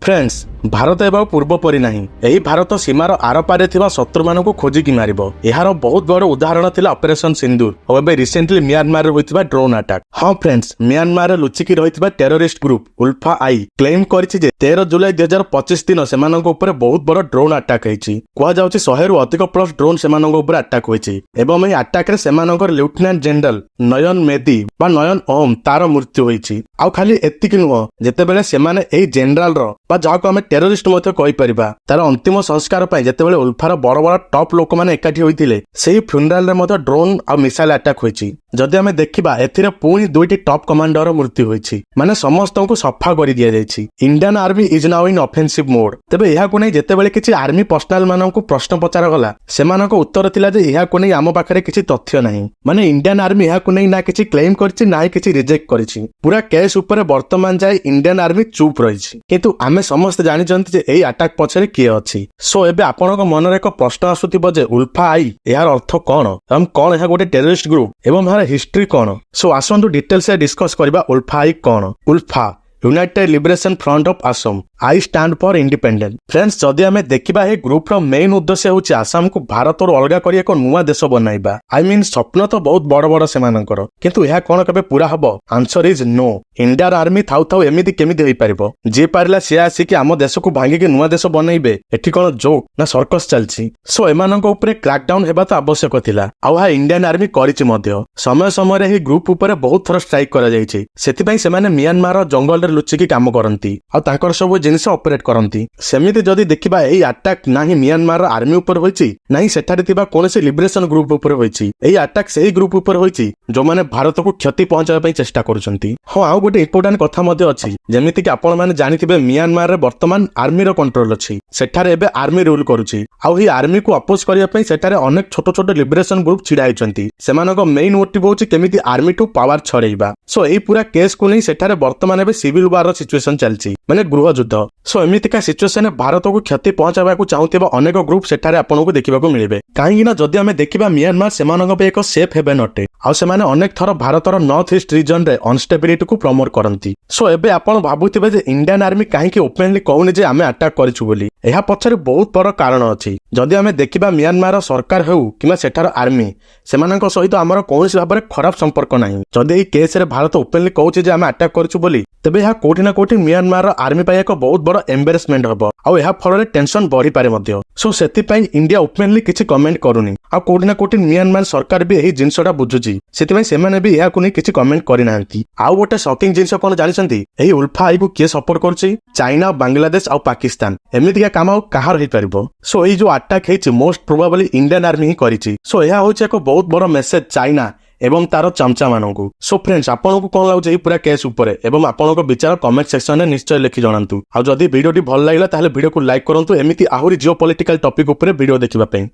Friends Bharat एवं पूर्व परी नहीं यही भारत सीमार आरपारे थिबा शत्रु मानकु खोजिकी मारिबो एहार बहुत बड़ उदाहरण थिला ऑपरेशन सिंदूर और एबे रिसेंटली म्यांमार रे होइतिबा ड्रोन अटैक। हाँ फ्रेंड्स, म्यांमार रे लुचिकी रहितिबा टेररिस्ट ग्रुप ULFA-I क्लेम करिछि जे 13 जुलाई 2025 दिन सेमानक ऊपर बहुत बड़ ड्रोन अटैक हेछि। कुआ जाउछि 100 रु अधिक प्लस ड्रोन सेमानक ऊपर अटैक होइछि एवं एही अटैक रे सेमानकर लेफ्टिनेंट जनरल नयन मेदी बा नयन ओम तार मृत्यु होइछि। आउ खाली एतिक नुह, जेतेबेले सेमाने एही जनरल रो बा जाको हमें टेररिस्ट मते कहि परिबा तार अंतिम संस्कार पय जेतेबेले उल्फार बड़ बड़ टॉप लोक माने एकाठी होइतिले सेही फ्यूनरल रे मते ड्रोन आ मिसाइल अटैक होइछि। जदि हमें देखिबा एथिरे पुनी दुईटी टॉप कमांडर मृत्यु होइछि, माने समस्तଙ୍କୁ सफा करि दिया जाइछि। Indian army is now in offensive mode. तबे एहा को नै जेतेबेले किछि आर्मी पर्सनल माननकु प्रश्न पचार गला सेमानक उत्तर थिला जे एहा को नै आम पाखरे किछि तथ्य नाही, माने इंडियन आर्मी एहा को नै ना किछि क्लेम करछि ना किछि रिजेक्ट करछि। पूरा केस ऊपर वर्तमान जाय इंडियन आर्मी चुप रहिछि, किंतु आमे समस्त जानि जंति जे एही अटैक पछरे किए अछि। सो एबे आपनक मनरे एक प्रश्न आसुथिबो जे ULFA-I एहार अर्थ कोन एवं कोन एहा गोटे टेररिस्ट ग्रुप एवं एहार हिस्ट्री कोन। सो आसंतु डिटेल से डिस्कस करबा ULFA-I cone. ULFA United liberation front of Assam, I stand for independent. Friends, जदि हमें देखिबा ए ग्रुप रो मेन उद्देश्य होछि आसाम को भारत और अलगा करी एक नुवा देश बनाइबा। आई मीन स्वप्न तो बहुत बड़ बड़ सेमानकर, किंतु एहा कोन केबे पूरा हबो? Answer is no. इंडियार आर्मी थाउ थाउ एमिति केमिति होई परिबो? जे पारिला से आसी कि आम देश को भांगी के नुवा देश बनाइबे, एठी कोन जोक ना सर्कस चलछि। सो एमानक ऊपर क्रैकडाउन हेबा तो आवश्यक थिला, आउ हा इंडियन आर्मी करिछि मध्य। समय समय रे ही ग्रुप ऊपर बहुत थर स्ट्राइक करा जाइछि, सेति पई सेमाने म्यांमार जंगल लुचिकी काम करती और तांकर सब जिनिस ऑपरेट करती। सेमिति जदि देखिबा एही अटैक नाही म्यांमार आर्मी ऊपर होईछि नाही सेठारे थिबा कोनोसी लिबरेशन ग्रुप ऊपर होईछि। एही अटैक सेही ग्रुप ऊपर होईछि जो माने भारत को क्षति पहुंचाबा पई चेष्टा करूछंती। हां, आउ गोटे इंपोर्टेंट कथा मध्ये अछि, जेमिति कि आपण माने जानिथिबे म्यांमार रे वर्तमान आर्मी रो कंट्रोल अछि। सेठारे एबे आर्मी रूल करूछि, आउ ही आर्मी को अपोज करिया पई सेठारे अनेक छोटो छोटो लिबरेशन ग्रुप छिडा होइछंती। सेमानक मेन मोटिव होछि केमिति आर्मी टू पावर छड़ेइबा। सो एही पूरा केस को नै सेठारे वर्तमान एबे सिविल वार सिचुएशन चलछि, माने गृह युद्ध। सो एमितिका सिचुएशन भारत को क्षति पहुंचाबा को चाहुथिबा अनेक ग्रुप सेठारे आपन को देखिबा को मिलिबे। काहेकि ना जदि हमें देखिबा म्यांमार सेमानक पे एक सेफ हेबेन अटे, आ सेमाने अनेक थर भारतर नॉर्थ ईस्ट रीजन रे अनस्टेबिलिटी को प्रमोट करंती। सो एबे आपन भाबुथिबे जे इंडियन आर्मी काहेकि ओपनली कहूनी जे आमे अटैक करिछु बोली। एहा पछरे बहुत बड़ कारण अछि। जदि हमें देखिबा म्यांमार सरकार हेउ किमा सेठार आर्मी सेमानक सहित हमर कोनोसी भाबरे खराब संपर्क नाही। जदि एही केस रे भारत ओपनली कहूछि जे आमे अटैक करिछु बोली, तबे एहा कोठी ना कोठी म्यांमार आर्मी पाई एक बहुत बड़ एम्बेरसमेंट हबो आ एहा फଳରେ टेंशन बढ़ी पारे मध्य। सो सेति पई इंडिया ओपनली किछि कमेंट करूनी, आ कोठी ना कोठी म्यांमार सरकार भी एही जिंसटा बुझुची, सेति पई सेमाने भी एहा को नै किछि कमेंट करि नांती। आ गोटे शॉकिंग जिंस कोन जानिसंती, एही ULFA-I को के सपोर्ट करछि? चाइना, बांग्लादेश आ पाकिस्तान। एमिति का काम काहार होई परिबो? सो एही जो अटैक हेछि मोस्ट प्रोबेबली इंडियन आर्मी ही करिछि। सो एहा होछि एक बहुत बड़ मेसेज चाइना एवं तार चमचा मानकु। सो फ्रेंड्स, आपनको कोन लागुछि एही पूरा केस ऊपर एवं आपनको विचार कमेंट सेक्शन रे निश्चय लिखि जणांतु। आ जदि वीडियोटी भल लागिला ताले वीडियो को लाइक करंतु एमिति आहुरी जियोपॉलिटिकल टॉपिक ऊपर वीडियो देखिबा पई।